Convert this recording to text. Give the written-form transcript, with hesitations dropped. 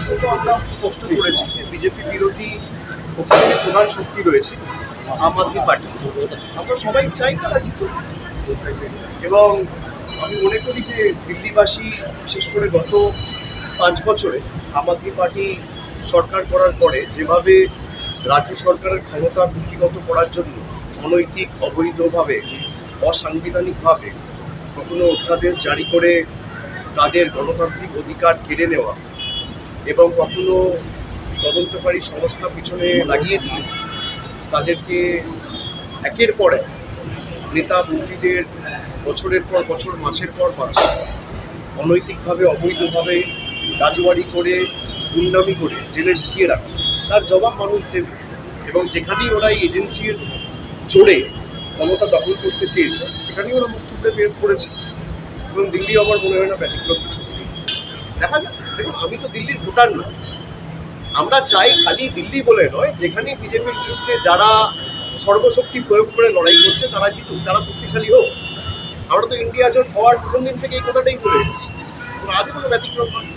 বক্তব্য আমরা স্পষ্ট করেছি যে বিজেপি বিরোধী ওখানে প্রধান শক্তি রয়েছে আম আদমি পার্টি। আমরা সবাই চাই তারা জিতুক, এবং আমি মনে করি যে দিল্লিবাসী বিশেষ করে গত 5 বছরে আম আদমি পার্টি সরকার করার পরে যেভাবে রাজ্য সরকারের ক্ষমতা কুক্ষিগত করার জন্য অনৈতিক, অবৈধভাবে, অসাংবিধানিকভাবে কখনো অধ্যাদেশ জারি করে তাদের গণতান্ত্রিক অধিকার কেড়ে নেওয়া এবং কখনো তদন্তকারী সংস্থা পিছনে লাগিয়ে দিয়ে তাদেরকে একের পর এক নেতা মন্ত্রীদের বছরের পর বছর, মাসের পর মাস অনৈতিকভাবে, অবৈধভাবে রাজবাড়ি করে, গুন্ডামি করে জেলে ঢুকিয়ে রাখা, তার জবাব মানুষ দেবে। এবং যেখানেই ওরা এই এজেন্সির জোরে ক্ষমতা দখল করতে চেয়েছে সেখানেই ওরা মুখ তুলতে বের করেছে, এবং দিল্লি আমার মনে হয় না ব্যতিক্রম কিছু। দেখা যাক। দেখুন, আমি তো দিল্লির ভোটার নয়। আমরা চাই খালি দিল্লি বলে নয়, যেখানে বিজেপির বিরুদ্ধে যারা সর্বশক্তি প্রয়োগ করে লড়াই করছে তারা জিতুক, তারা শক্তিশালী হোক। আমরা তো ইন্ডিয়া জোট হওয়ার প্রথম দিন থেকে এই কথাটাই বলে এসেছি, আজও কোনো ব্যতিক্রম নয়।